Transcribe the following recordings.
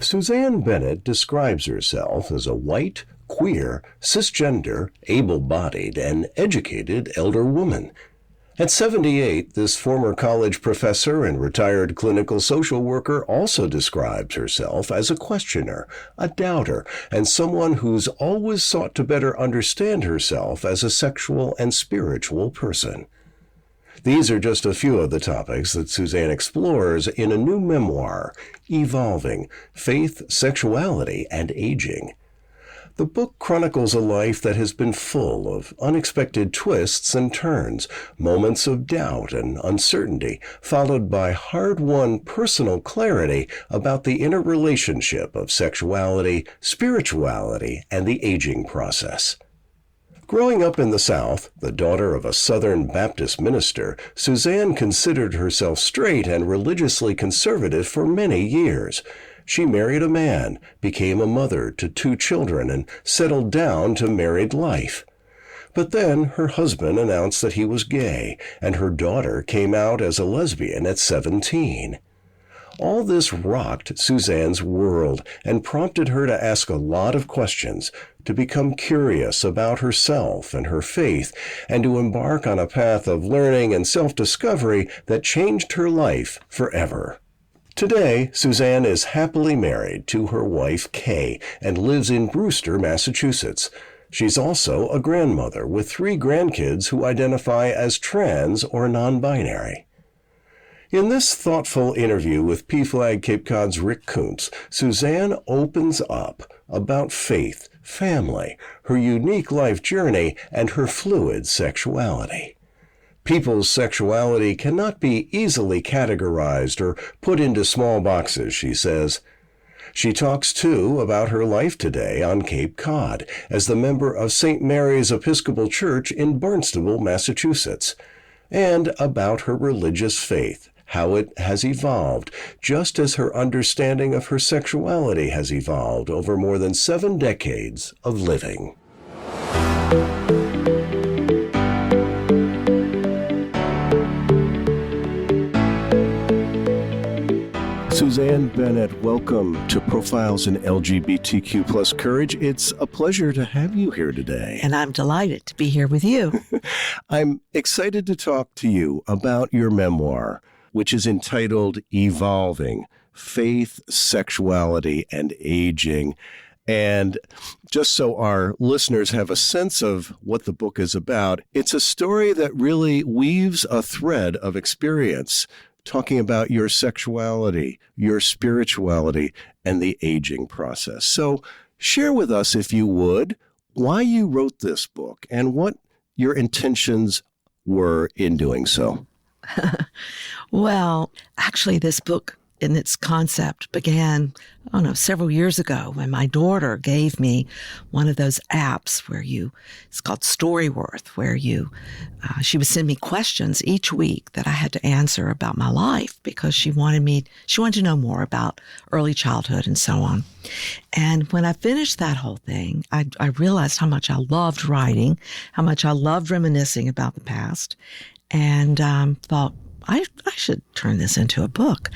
Susanne Bennett describes herself as a white, queer, cisgender, able-bodied, and educated elder woman. At 78, this former college professor and retired clinical social worker also describes herself as a questioner, a doubter, and someone who's always sought to better understand herself as a sexual and spiritual person. These are just a few of the topics that Susanne explores in a new memoir, Evolving: Faith, Sexuality, and Aging. The book chronicles a life that has been full of unexpected twists and turns, moments of doubt and uncertainty, followed by hard-won personal clarity about the interrelationship of sexuality, spirituality, and the aging process. Growing up in the South, the daughter of a Southern Baptist minister, Susanne considered herself straight and religiously conservative for many years. She married a man, became a mother to 2 children, and settled down to married life. But then her husband announced that he was gay, and her daughter came out as a lesbian at 17. All this rocked Susanne's world and prompted her to ask a lot of questions, to become curious about herself and her faith, and to embark on a path of learning and self-discovery that changed her life forever. Today, Susanne is happily married to her wife, Kay, and lives in Brewster, Massachusetts. She's also a grandmother with 3 grandkids who identify as trans or non-binary. In this thoughtful interview with PFLAG Cape Cod's Rick Kuntz, Susanne opens up about faith, family, her unique life journey, and her fluid sexuality. People's sexuality cannot be easily categorized or put into small boxes, she says. She talks, too, about her life today on Cape Cod as the member of St. Mary's Episcopal Church in Barnstable, Massachusetts, and about her religious faith, how it has evolved, just as her understanding of her sexuality has evolved over more than 7 decades of living. Susanne Bennett, welcome to Profiles in LGBTQ plus Courage. It's a pleasure to have you here today. And I'm delighted to be here with you. I'm excited to talk to you about your memoir, which is entitled Evolving: Faith, Sexuality, and Aging. And just so our listeners have a sense of what the book is about, it's a story that really weaves a thread of experience, talking about your sexuality, your spirituality, and the aging process. So share with us, if you would, why you wrote this book and what your intentions were in doing so. Well, actually, this book in its concept began, several years ago when my daughter gave me one of those apps where it's called Storyworth, where she would send me questions each week that I had to answer about my life because she wanted to know more about early childhood and so on. And when I finished that whole thing, I realized how much I loved writing, how much I loved reminiscing about the past, and thought, I should turn this into a book.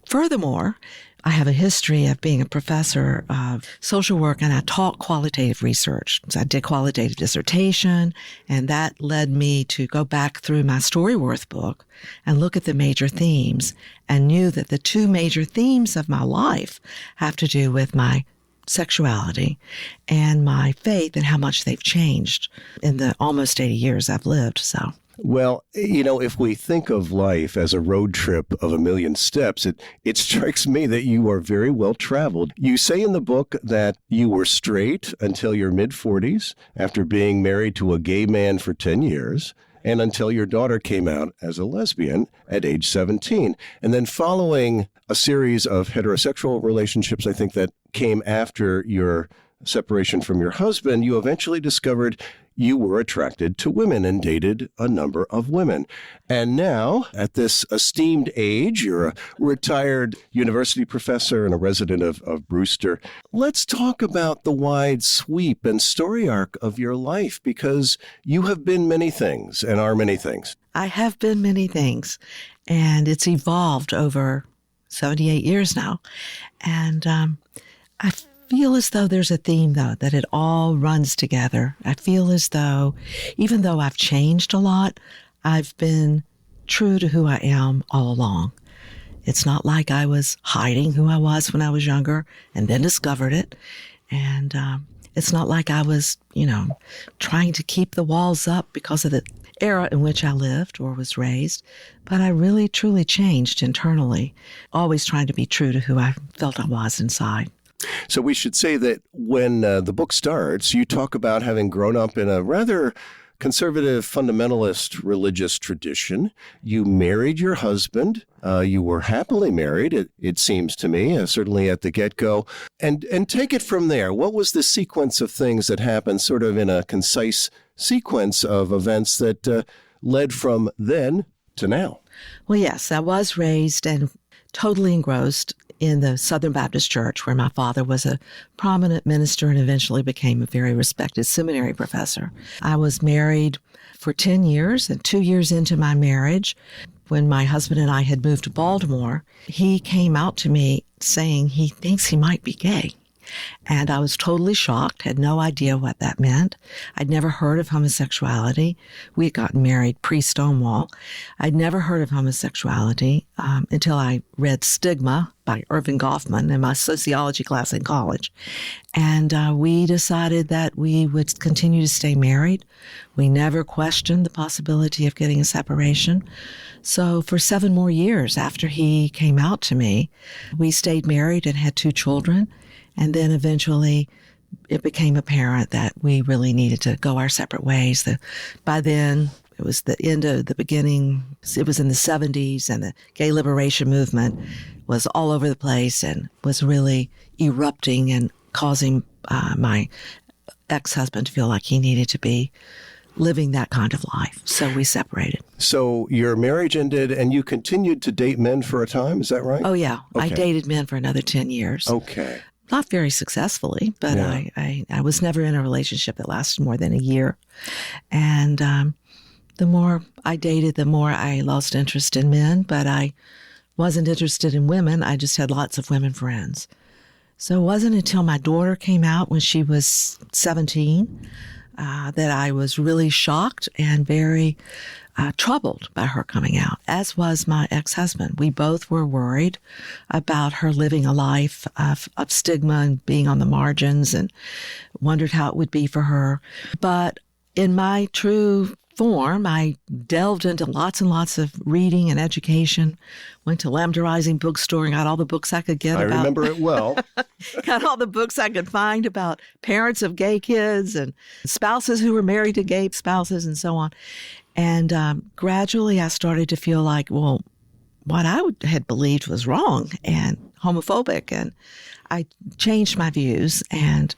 Furthermore, I have a history of being a professor of social work, and I taught qualitative research. So I did qualitative dissertation, and that led me to go back through my Storyworth book and look at the major themes, and knew that the 2 major themes of my life have to do with my sexuality and my faith and how much they've changed in the almost 80 years I've lived. So. Well, if we think of life as a road trip of a million steps, it strikes me that you are very well traveled. You say in the book that you were straight until your mid-40s after being married to a gay man for 10 years and until your daughter came out as a lesbian at age 17. And then following a series of heterosexual relationships, I think that came after your separation from your husband, you eventually discovered you were attracted to women and dated a number of women. And now, at this esteemed age, you're a retired university professor and a resident of Brewster. Let's talk about the wide sweep and story arc of your life, because you have been many things and are many things. I have been many things, and it's evolved over 78 years now. And I feel as though there's a theme, though, that it all runs together. I feel as though, even though I've changed a lot, I've been true to who I am all along. It's not like I was hiding who I was when I was younger and then discovered it. And it's not like I was, trying to keep the walls up because of the era in which I lived or was raised. But I really, truly changed internally, always trying to be true to who I felt I was inside. So we should say that when the book starts, you talk about having grown up in a rather conservative fundamentalist religious tradition. You married your husband. You were happily married, it seems to me, certainly at the get-go. And take it from there. What was the sequence of things that happened sort of in a concise sequence of events that led from then to now? Well, yes, I was raised and totally engrossed in the Southern Baptist Church, where my father was a prominent minister and eventually became a very respected seminary professor. I was married for 10 years, and 2 years into my marriage, when my husband and I had moved to Baltimore, he came out to me saying he thinks he might be gay. And I was totally shocked, had no idea what that meant. I'd never heard of homosexuality. We had gotten married pre-Stonewall. I'd never heard of homosexuality until I read Stigma by Irving Goffman in my sociology class in college. And we decided that we would continue to stay married. We never questioned the possibility of getting a separation. So for 7 more years after he came out to me, we stayed married and had 2 children. And then eventually it became apparent that we really needed to go our separate ways. By then, it was the end of the beginning. It was in the 70s, and the gay liberation movement was all over the place and was really erupting and causing my ex-husband to feel like he needed to be living that kind of life. So we separated. So your marriage ended and you continued to date men for a time, is that right? Oh, yeah. Okay. I dated men for another 10 years. Okay. Not very successfully, but yeah. I was never in a relationship that lasted more than a year. And the more I dated, the more I lost interest in men, but I wasn't interested in women. I just had lots of women friends. So it wasn't until my daughter came out when she was 17 that I was really shocked and very troubled by her coming out, as was my ex-husband. We both were worried about her living a life of stigma and being on the margins, and wondered how it would be for her. But in my true form, I delved into lots and lots of reading and education, went to Lambda Rising bookstore and got all the books I could get I remember it well. Got all the books I could find about parents of gay kids and spouses who were married to gay spouses and so on. And gradually I started to feel like, well, what I had believed was wrong and homophobic. And I changed my views. And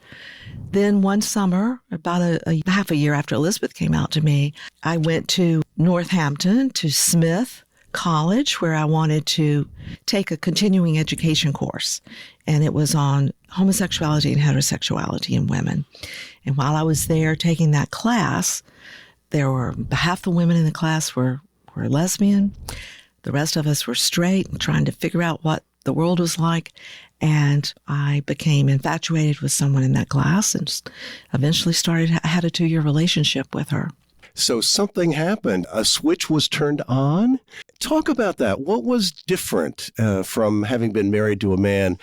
then one summer, about a half a year after Elizabeth came out to me, I went to Northampton, to Smith College, where I wanted to take a continuing education course. And it was on homosexuality and heterosexuality in women. And while I was there taking that class, there were half the women in the class were lesbian. The rest of us were straight and trying to figure out what the world was like. And I became infatuated with someone in that class and eventually had a 2-year relationship with her. So something happened. A switch was turned on. Talk about that. What was different from having been married to a man?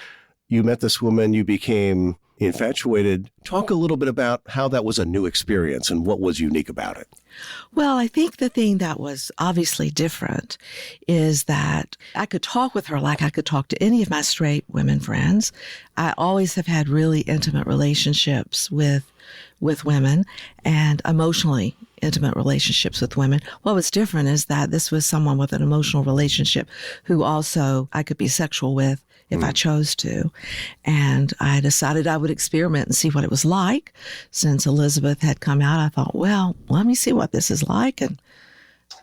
You met this woman, you became infatuated. Talk a little bit about how that was a new experience and what was unique about it. Well, I think the thing that was obviously different is that I could talk with her like I could talk to any of my straight women friends. I always have had really intimate relationships with women and emotionally intimate relationships with women. What was different is that this was someone with an emotional relationship who also I could be sexual with if I chose to. And I decided I would experiment and see what it was like. Since Elizabeth had come out, I thought, well, let me see what this is like. And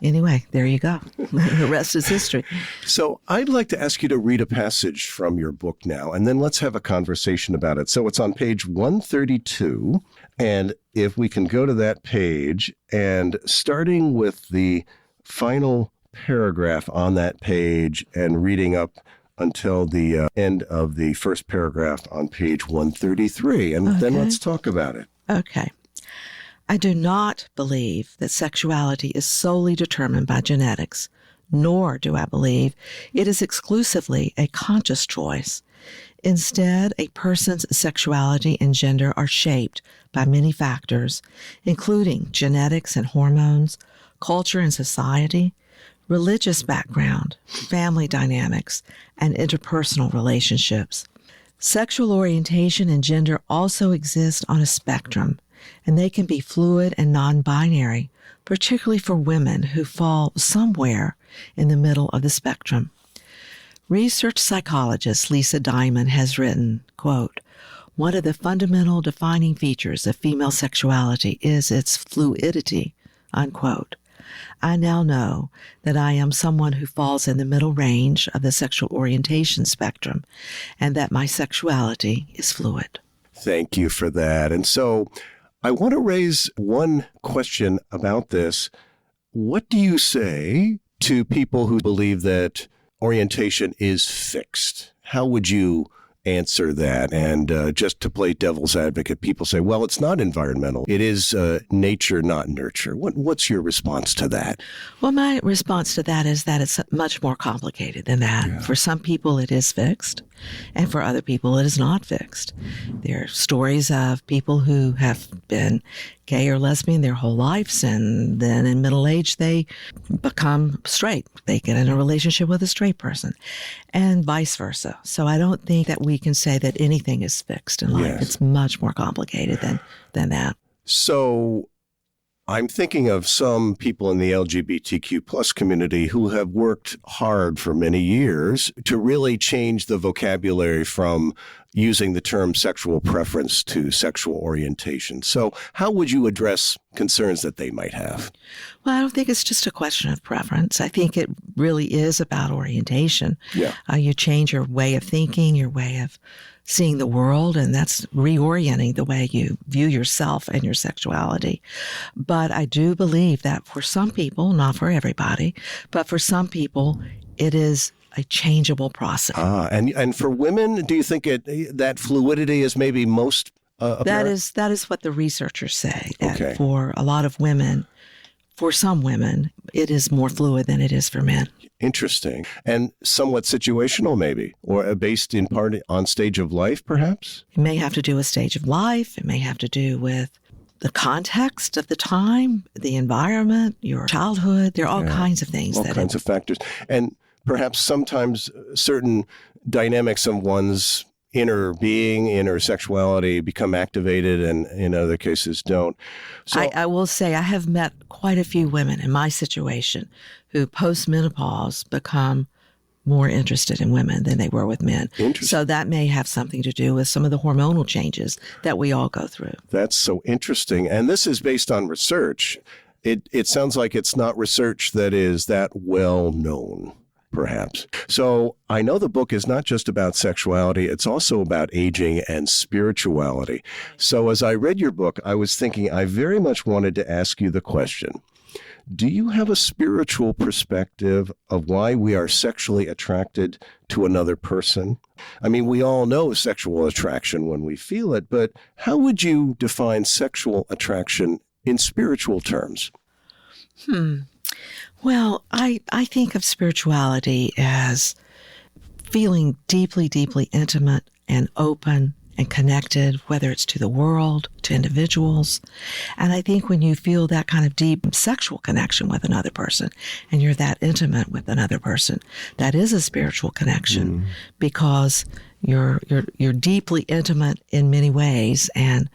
anyway, there you go. The rest is history. So I'd like to ask you to read a passage from your book now, and then let's have a conversation about it. So it's on page 132. And if we can go to that page, and starting with the final paragraph on that page and reading up until the end of the first paragraph on page 133. And then let's talk about it. Okay. I do not believe that sexuality is solely determined by genetics, nor do I believe it is exclusively a conscious choice. Instead, a person's sexuality and gender are shaped by many factors, including genetics and hormones, culture and society, religious background, family dynamics, and interpersonal relationships. Sexual orientation and gender also exist on a spectrum, and they can be fluid and non-binary, particularly for women who fall somewhere in the middle of the spectrum. Research psychologist Lisa Diamond has written, quote, "One of the fundamental defining features of female sexuality is its fluidity," unquote. I now know that I am someone who falls in the middle range of the sexual orientation spectrum, and that my sexuality is fluid. Thank you for that. And so I want to raise one question about this. What do you say to people who believe that orientation is fixed? How would you answer that? And just to play devil's advocate, people say, well, it's not environmental. It is nature, not nurture. What's your response to that? Well, my response to that is that it's much more complicated than that. Yeah. For some people, it is fixed, and for other people, it is not fixed. There are stories of people who have been gay or lesbian their whole lives, and then in middle age, they become straight. They get in a relationship with a straight person, and vice versa. So I don't think that we can say that anything is fixed in life. Yes. It's much more complicated than that. So I'm thinking of some people in the LGBTQ plus community who have worked hard for many years to really change the vocabulary from using the term sexual preference to sexual orientation. So how would you address concerns that they might have? Well, I don't think it's just a question of preference. I think it really is about orientation. Yeah. You change your way of thinking, your way of seeing the world, and that's reorienting the way you view yourself and your sexuality. But I do believe that for some people, not for everybody, but for some people, it is a changeable process. And for women, do you think that fluidity is maybe most apparent? That is what the researchers say. That for a lot of women, for some women, it is more fluid than it is for men. Interesting. And somewhat situational, maybe, or based in part on stage of life, perhaps? It may have to do with stage of life. It may have to do with the context of the time, the environment, your childhood. There are all kinds of things. All kinds of factors. And perhaps sometimes certain dynamics of one's inner being, inner sexuality become activated, and in other cases don't. So I will say I have met quite a few women in my situation who post-menopause become more interested in women than they were with men. So that may have something to do with some of the hormonal changes that we all go through. That's so interesting. And this is based on research. It sounds like it's not research that is that well known, perhaps. So I know the book is not just about sexuality, it's also about aging and spirituality. So as I read your book, I was thinking I very much wanted to ask you the question, do you have a spiritual perspective of why we are sexually attracted to another person? I mean, we all know sexual attraction when we feel it, but how would you define sexual attraction in spiritual terms? Well, I think of spirituality as feeling deeply, deeply intimate and open and connected, whether it's to the world, to individuals. And I think when you feel that kind of deep sexual connection with another person and you're that intimate with another person, that is a spiritual connection because you're deeply intimate in many ways, and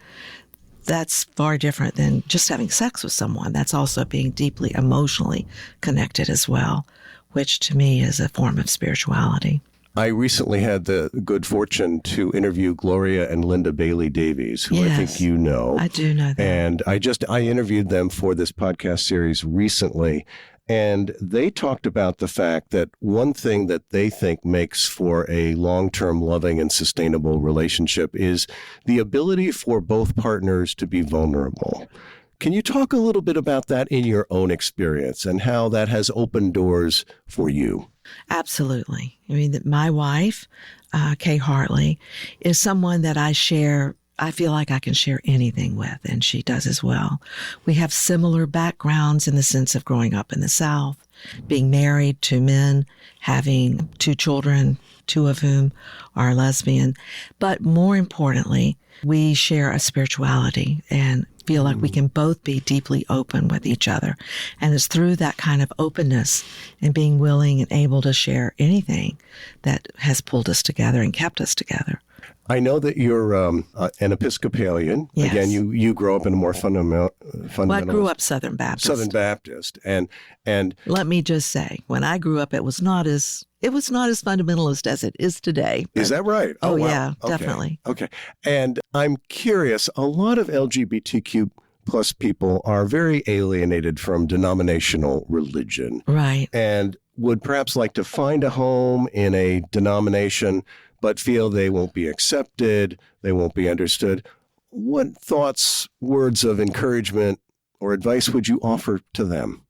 that's far different than just having sex with someone. That's also being deeply emotionally connected as well, which to me is a form of spirituality. I recently had the good fortune to interview Gloria and Linda Bailey Davies, who I think you know. I do know that. And I interviewed them for this podcast series recently, and they talked about the fact that one thing that they think makes for a long-term loving and sustainable relationship is the ability for both partners to be vulnerable, Can you talk a little bit about that in your own experience and how that has opened doors for you? Absolutely. I mean, my wife, Kay Hartley, is someone that I feel like I can share anything with, and she does as well. We have similar backgrounds in the sense of growing up in the South, being married to men, having 2 children, 2 of whom are lesbian. But more importantly, we share a spirituality and feel like we can both be deeply open with each other. And it's through that kind of openness and being willing and able to share anything that has pulled us together and kept us together. I know that you're an Episcopalian. Yes. Again, you grow up in a more fundamental. Well, I grew up Southern Baptist. Southern Baptist, and let me just say, when I grew up, it was not as fundamentalist as it is today. Is that right? Oh, wow. yeah, Okay. definitely. Okay, and I'm curious. A lot of LGBTQ plus people are very alienated from denominational religion, Right. and would perhaps like to find a home in a denomination, but feel they won't be accepted, they won't be understood. What thoughts, words of encouragement, or advice would you offer to them?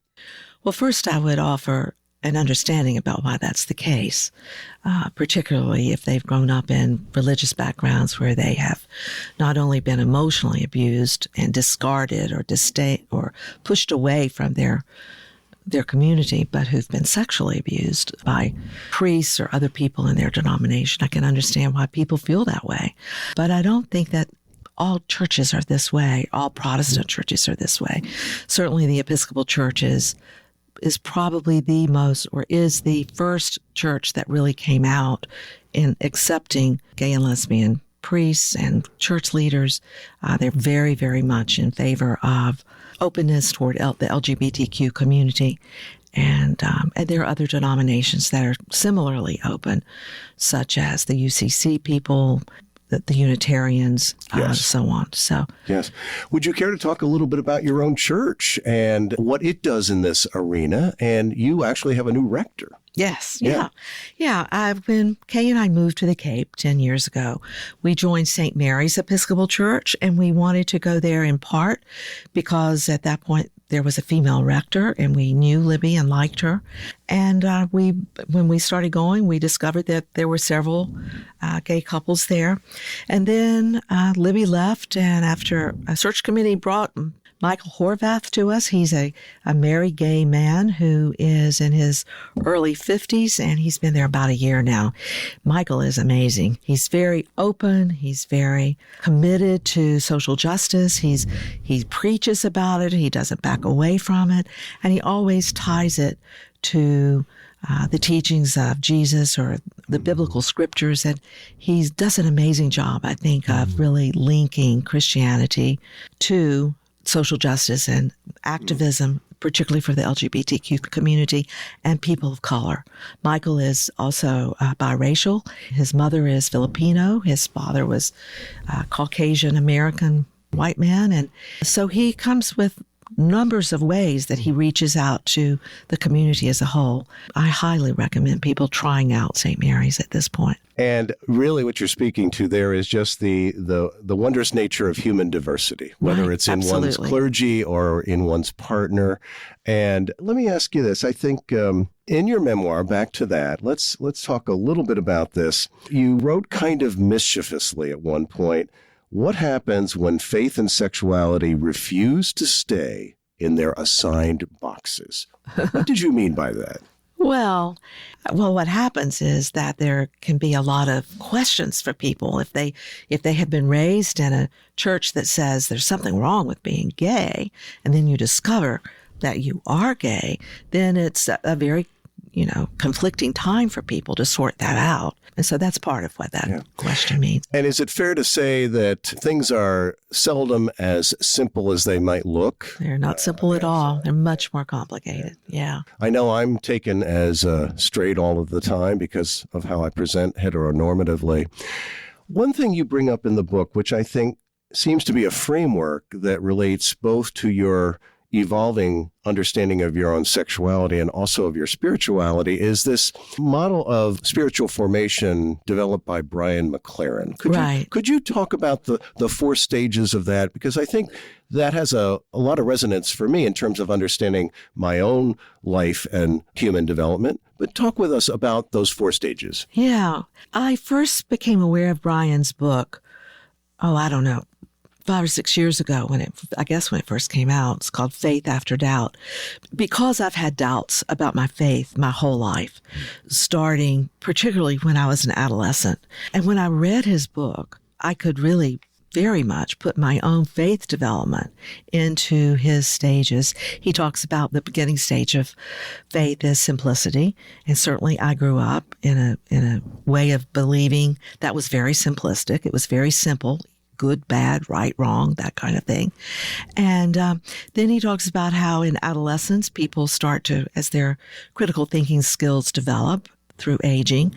Well, first, I would offer an understanding about why that's the case, particularly if they've grown up in religious backgrounds where they have not only been emotionally abused and discarded or pushed away from their community, but who've been sexually abused by priests or other people in their denomination. I can understand why people feel that way. But I don't think that all churches are this way. All Protestant churches are this way. Certainly the Episcopal Church is probably is the first church that really came out in accepting gay and lesbian priests and church leaders. They're very, very much in favor of openness toward the LGBTQ community. And there are other denominations that are similarly open, such as the UCC people, the Unitarians, Yes. so on. So, Yes. Would you care to talk a little bit about your own church and what it does in this arena? And you actually have a new rector. yes, Yeah. yeah. Kay and I moved to the Cape 10 years ago. We joined St. Mary's Episcopal Church, and we wanted to go there in part because at that point there was a female rector, and we knew Libby and liked her. And when we started going, we discovered that there were several gay couples there. And then Libby left, and after a search committee brought Michael Horvath to us. He's a married gay man who is in his early 50s, and he's been there about a year now. Michael is amazing. He's very open. He's very committed to social justice. He preaches about it. He doesn't back away from it. And he always ties it to the teachings of Jesus or the biblical scriptures. And he does an amazing job, I think, of really linking Christianity to social justice and activism, particularly for the LGBTQ community and people of color. Michael is also biracial. His mother is Filipino. His father was Caucasian American white man. And so he comes with numbers of ways that he reaches out to the community as a whole. I highly recommend people trying out St. Mary's at this point. And really what you're speaking to there is just the wondrous nature of human diversity, whether Right, it's in absolutely. one's clergy or in one's partner. And let me ask you this. I think in your memoir, back to that, let's talk a little bit about this. You wrote kind of mischievously at one point, what happens when faith and sexuality refuse to stay in their assigned boxes? What did you mean by that? Well, what happens is that there can be a lot of questions for people if they have been raised in a church that says there's something wrong with being gay, and then you discover that you are gay, then it's a very conflicting time for people to sort that out. And so that's part of what that question means. And is it fair to say that things are seldom as simple as they might look? They're not simple at all. They're much more complicated. Yeah. I know I'm taken as straight all of the time because of how I present heteronormatively. One thing you bring up in the book, which I think seems to be a framework that relates both to your evolving understanding of your own sexuality and also of your spirituality is this model of spiritual formation developed by Brian McLaren. Could you talk about the 4 stages of that? Because I think that has a lot of resonance for me in terms of understanding my own life and human development. But talk with us about those 4 stages. Yeah. I first became aware of Brian's book, I don't know, 5 or 6 years ago when it first came out. It's called Faith After Doubt. Because I've had doubts about my faith my whole life, starting particularly when I was an adolescent. And when I read his book, I could really very much put my own faith development into his stages. He talks about the beginning stage of faith as simplicity. And certainly I grew up in a way of believing that was very simplistic. It was very simple. Good, bad, right, wrong, that kind of thing. And then he talks about how in adolescence, people start to, as their critical thinking skills develop through aging,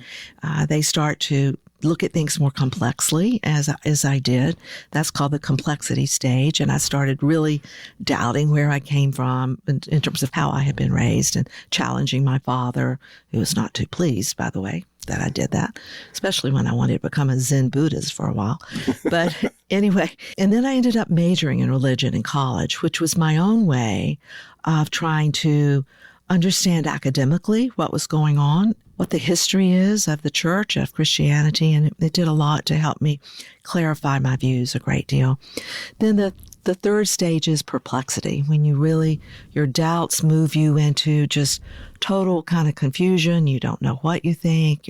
they start to look at things more complexly, as I did. That's called the complexity stage. And I started really doubting where I came from in terms of how I had been raised and challenging my father, who was not too pleased, by the way, that I did that, especially when I wanted to become a Zen Buddhist for a while. But anyway, and then I ended up majoring in religion in college, which was my own way of trying to understand academically what was going on, what the history is of the church, of Christianity, and it did a lot to help me clarify my views a great deal. Then the third stage is perplexity, when your doubts move you into just total kind of confusion. You don't know what you think.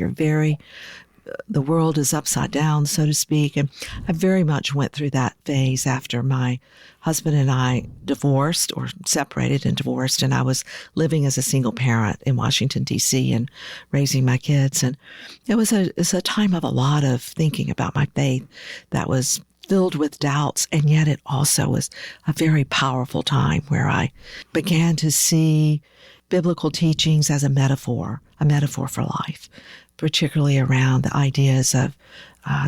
The world is upside down, so to speak. And I very much went through that phase after my husband and I divorced, or separated and divorced, and I was living as a single parent in Washington, D.C. and raising my kids. And it was a time of a lot of thinking about my faith that was filled with doubts, and yet it also was a very powerful time where I began to see biblical teachings as a metaphor for life, particularly around the ideas of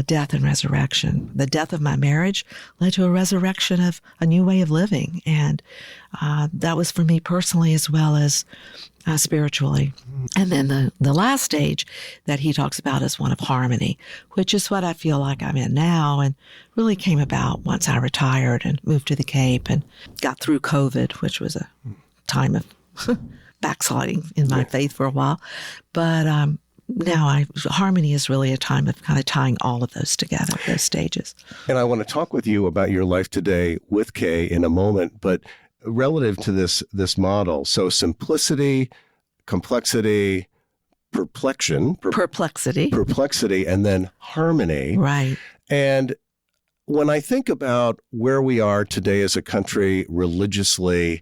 death and resurrection. The death of my marriage led to a resurrection of a new way of living, and that was for me personally as well as spiritually. And then the last stage that he talks about is one of harmony, which is what I feel like I'm in now, and really came about once I retired and moved to the Cape and got through COVID, which was a time of backsliding in my faith for a while. But now harmony is really a time of kind of tying all of those together, those stages. And I want to talk with you about your life today with Kay in a moment, but relative to this model, so simplicity, complexity, perplexity, and then harmony. Right. And when I think about where we are today as a country religiously,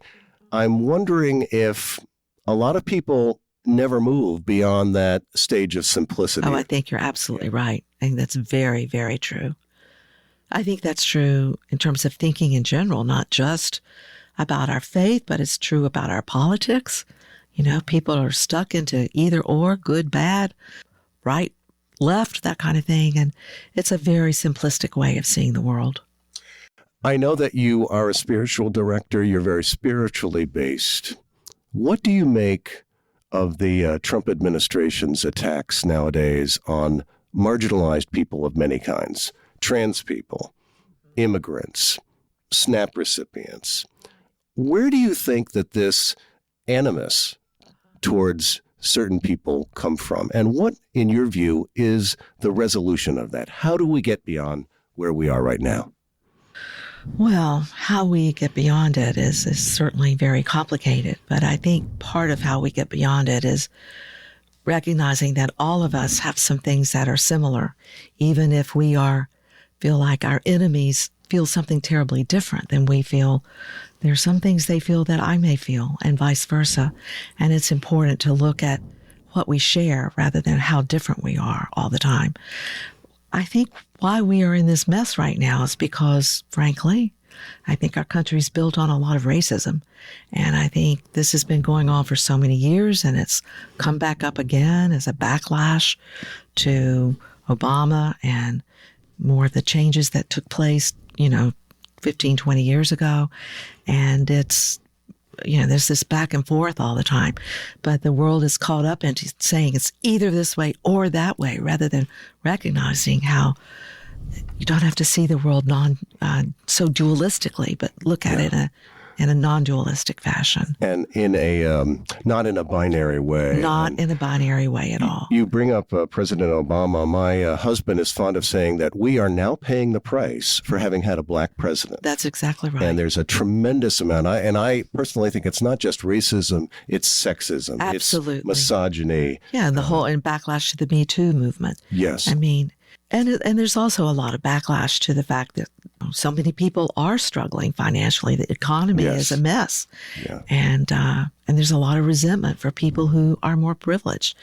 I'm wondering if a lot of people never move beyond that stage of simplicity. Oh, I think you're absolutely right. I think that's very, very true. I think that's true in terms of thinking in general, not just about our faith, but it's true about our politics. You know, people are stuck into either or, good, bad, right, left, that kind of thing. And it's a very simplistic way of seeing the world. I know that you are a spiritual director. You're very spiritually based. What do you make of the Trump administration's attacks nowadays on marginalized people of many kinds, trans people, immigrants, SNAP recipients? Where do you think that this animus towards certain people come from? And what, in your view, is the resolution of that? How do we get beyond where we are right now? Well, how we get beyond it is certainly very complicated, but I think part of how we get beyond it is recognizing that all of us have some things that are similar, even if we feel like our enemies feel something terribly different than we feel. There are some things they feel that I may feel, and vice versa. And it's important to look at what we share rather than how different we are all the time. I think why we are in this mess right now is because, frankly, I think our country's built on a lot of racism. And I think this has been going on for so many years, and it's come back up again as a backlash to Obama and more of the changes that took place, 15, 20 years ago. And it's there's this back and forth all the time, but the world is caught up into saying it's either this way or that way, rather than recognizing how you don't have to see the world so dualistically, but look at it in a non-dualistic fashion. And in not in a binary way. Not in a binary way at all. You bring up President Obama. My husband is fond of saying that we are now paying the price for having had a black president. That's exactly right. And there's a tremendous amount. I personally think it's not just racism, it's sexism. Absolutely. It's misogyny. Yeah, and and backlash to the Me Too movement. Yes. I mean, and there's also a lot of backlash to the fact that so many people are struggling financially. The economy is a mess. Yeah. And there's a lot of resentment for people who are more privileged.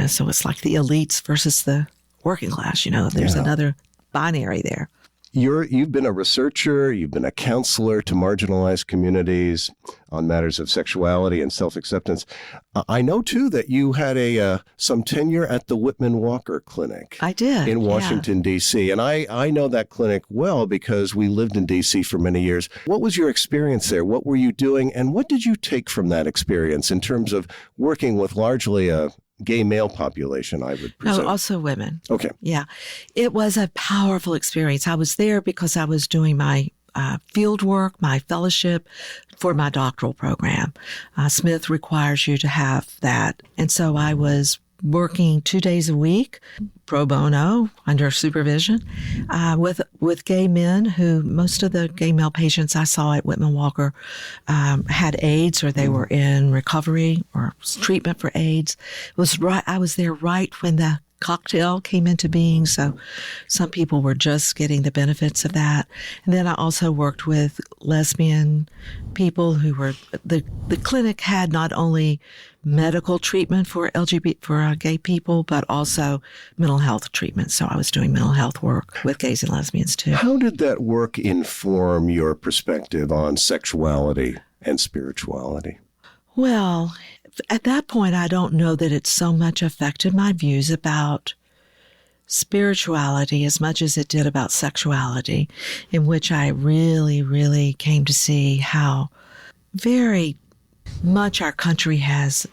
So it's like the elites versus the working class. There's another binary there. You've been a researcher, you've been a counselor to marginalized communities on matters of sexuality and self-acceptance. I know, too, that you had some tenure at the Whitman Walker Clinic. I did. In Washington, D.C. And I know that clinic well because we lived in D.C. for many years. What was your experience there? What were you doing? And what did you take from that experience in terms of working with largely a gay male population, I would presume? No, also women. Okay. Yeah. It was a powerful experience. I was there because I was doing my field work, my fellowship for my doctoral program. Smith requires you to have that. And so I was working 2 days a week, pro bono, under supervision, with gay men who, most of the gay male patients I saw at Whitman Walker had AIDS, or they were in recovery or treatment for AIDS. I was there right when the cocktail came into being, so some people were just getting the benefits of that. And then I also worked with lesbian people who were, the clinic had not only medical treatment for gay people, but also mental health treatment. So I was doing mental health work with gays and lesbians too. How did that work inform your perspective on sexuality and spirituality? Well, at that point, I don't know that it so much affected my views about spirituality as much as it did about sexuality, in which I really, really came to see how very much our country has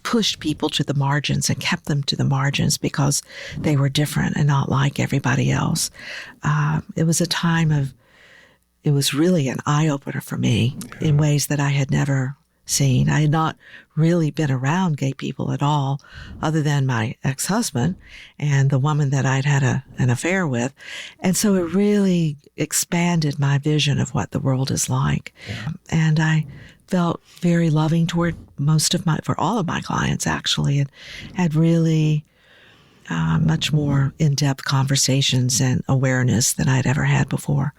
pushed people to the margins and kept them to the margins because they were different and not like everybody else. It was a time it was really an eye-opener for me in ways that I had never seen. I had not really been around gay people at all, other than my ex-husband and the woman that I'd had an affair with. And so it really expanded my vision of what the world is like. Yeah. And I felt very loving toward for all of my clients, actually, and had really much more in-depth conversations and awareness than I'd ever had before.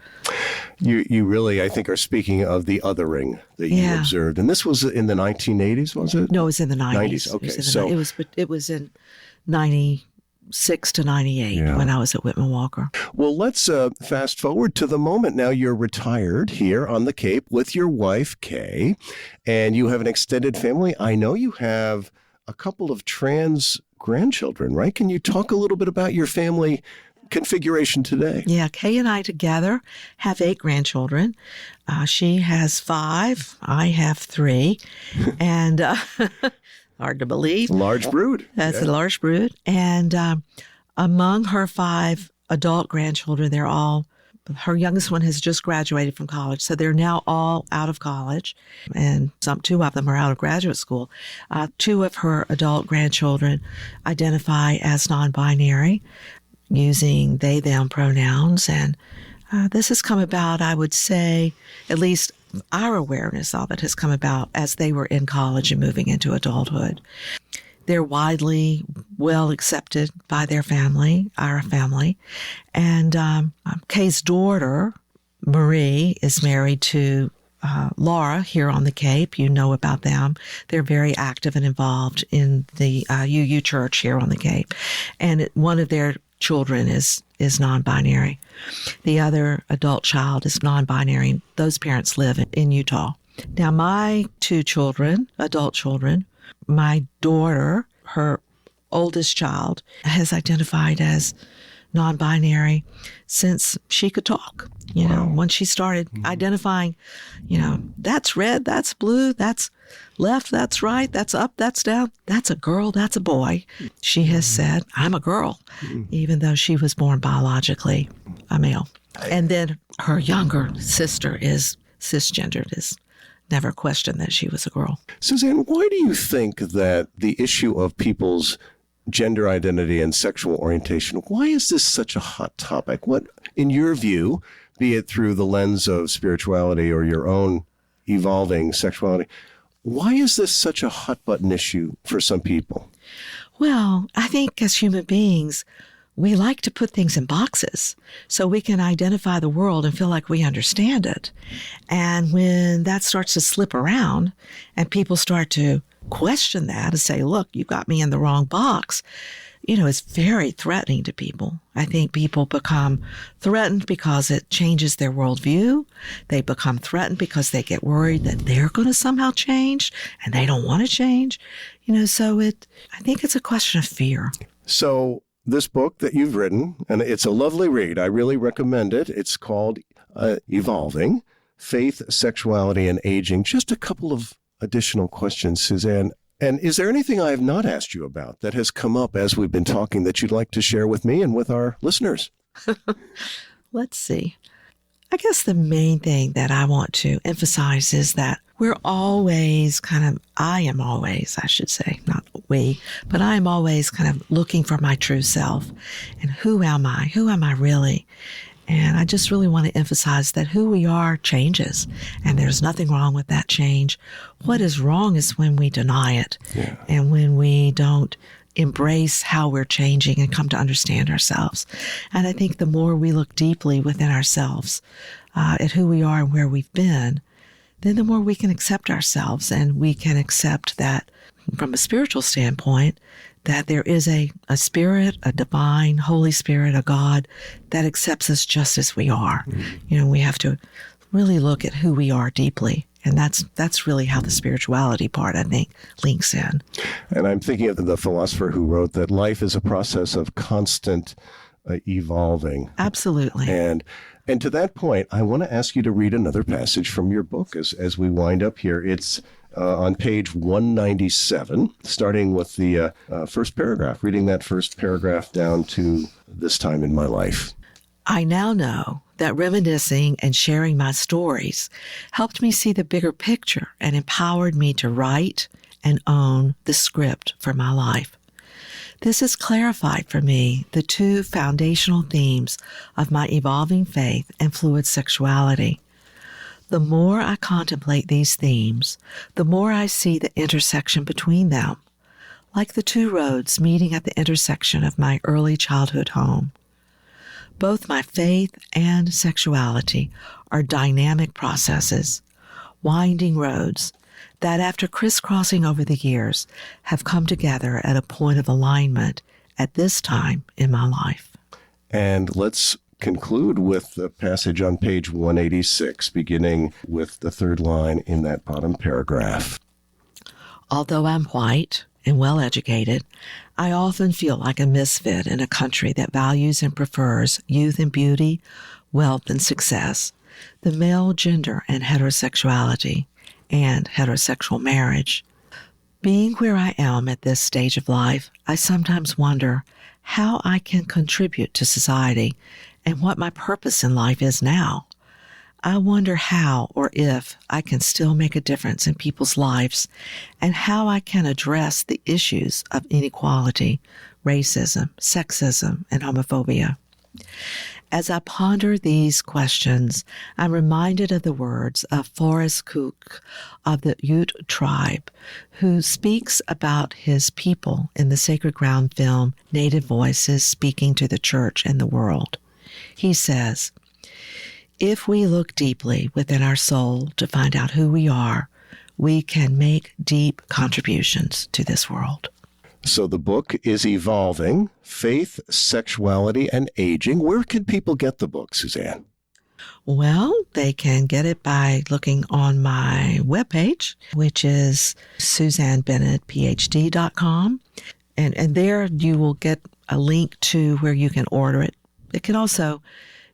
You really, I think, are speaking of the othering that you observed. And this was in the 1980s, was it? No, it was in the 90s. Okay. It was in 96 to 98 when I was at Whitman Walker. Well, let's fast forward to the moment now you're retired here on the Cape with your wife, Kay, and you have an extended family. I know you have a couple of trans grandchildren, right? Can you talk a little bit about your family configuration today? Yeah, Kay and I together have 8 grandchildren. She has 5. I have 3. And hard to believe. Large brood. That's a large brood. And among her 5 adult grandchildren, her youngest one has just graduated from college, so they're now all out of college, and 2 of them are out of graduate school. 2 of her adult grandchildren identify as non-binary, using they, them pronouns, and this has come about, I would say, at least our awareness of it has come about as they were in college and moving into adulthood. They're widely well accepted by their family, our family. And Kay's daughter, Marie, is married to Laura here on the Cape. You know about them. They're very active and involved in the UU Church here on the Cape. And one of their children is non-binary. The other adult child is non-binary. Those parents live in Utah. Now, my 2 children, adult children, my daughter, her oldest child, has identified as non-binary since she could talk. You know, once she started identifying, that's red, that's blue, that's left, that's right, that's up, that's down, that's a girl, that's a boy. She has said, I'm a girl, even though she was born biologically a male. And then her younger sister is cisgendered, is never questioned that she was a girl. Susanne, why do you think that the issue of people's gender identity and sexual orientation, why is this such a hot topic? What, in your view, be it through the lens of spirituality or your own evolving sexuality, why is this such a hot button issue for some people? Well, I think as human beings, we like to put things in boxes so we can identify the world and feel like we understand it. And when that starts to slip around and people start to question that and say, look, you got me in the wrong box, it's very threatening to people. I think people become threatened because it changes their worldview. They become threatened because they get worried that they're going to somehow change and they don't want to change. So I think it's a question of fear. So this book that you've written, and it's a lovely read. I really recommend it. It's called Evolving, Faith, Sexuality, and Aging. Just a couple of additional questions, Susanne. And is there anything I have not asked you about that has come up as we've been talking that you'd like to share with me and with our listeners? Let's see. I guess the main thing that I want to emphasize is that we're always I am always, not we, but I am always kind of looking for my true self. And who am I? Who am I really? And I just really want to emphasize that who we are changes, and there's nothing wrong with that change. What is wrong is when we deny it, and when we don't embrace how we're changing and come to understand ourselves. And I think the more we look deeply within ourselves at who we are and where we've been, then the more we can accept ourselves, and we can accept that from a spiritual standpoint, that there is a spirit, a divine, Holy Spirit, a God that accepts us just as we are. We have to really look at who we are deeply. And that's really how the spirituality part, I think, links in. And I'm thinking of the philosopher who wrote that life is a process of constant evolving. Absolutely. And to that point, I want to ask you to read another passage from your book as we wind up here. It's on page 197, starting with the first paragraph, reading that first paragraph down to this time in my life. I now know that reminiscing and sharing my stories helped me see the bigger picture and empowered me to write and own the script for my life. This has clarified for me the two foundational themes of my evolving faith and fluid sexuality. The more I contemplate these themes, the more I see the intersection between them, like the two roads meeting at the intersection of my early childhood home. Both my faith and sexuality are dynamic processes, winding roads that, after crisscrossing over the years, have come together at a point of alignment at this time in my life. And let's conclude with the passage on page 186, beginning with the third line in that bottom paragraph. Although I'm white and well-educated, I often feel like a misfit in a country that values and prefers youth and beauty, wealth and success, the male gender and heterosexuality, and heterosexual marriage. Being where I am at this stage of life, I sometimes wonder how I can contribute to society and what my purpose in life is now. I wonder how or if I can still make a difference in people's lives and how I can address the issues of inequality, racism, sexism, and homophobia. As I ponder these questions, I'm reminded of the words of Forrest Cook of the Ute tribe, who speaks about his people in the Sacred Ground film, Native Voices Speaking to the Church and the World. He says, "If we look deeply within our soul to find out who we are, we can make deep contributions to this world." So the book is Evolving, Faith, Sexuality, and Aging. Where can people get the book, Susanne? Well, they can get it by looking on my webpage, which is SusanneBennettPhD.com. And there you will get a link to where you can order it It can also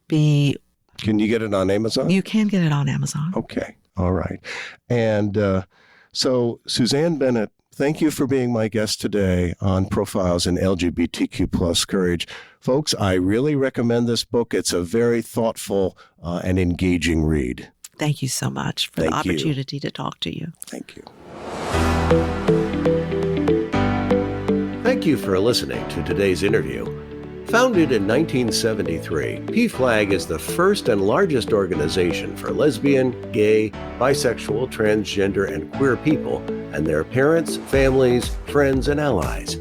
be... Can you get it on Amazon? You can get it on Amazon. Okay. All right. And so, Susanne Bennett, thank you for being my guest today on Profiles in LGBTQ plus Courage. Folks, I really recommend this book. It's a very thoughtful and engaging read. Thank you so much for the opportunity to talk to you. Thank you. Thank you for listening to today's interview. Founded in 1973, PFLAG is the first and largest organization for lesbian, gay, bisexual, transgender, and queer people and their parents, families, friends, and allies.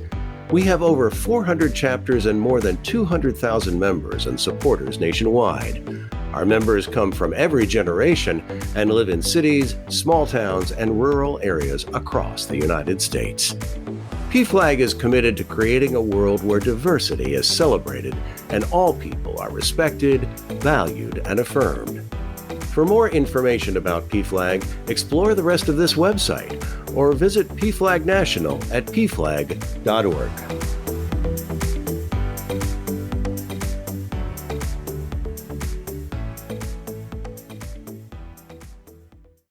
We have over 400 chapters and more than 200,000 members and supporters nationwide. Our members come from every generation and live in cities, small towns, and rural areas across the United States. PFLAG is committed to creating a world where diversity is celebrated and all people are respected, valued, and affirmed. For more information about PFLAG, explore the rest of this website or visit PFLAG National at pflag.org.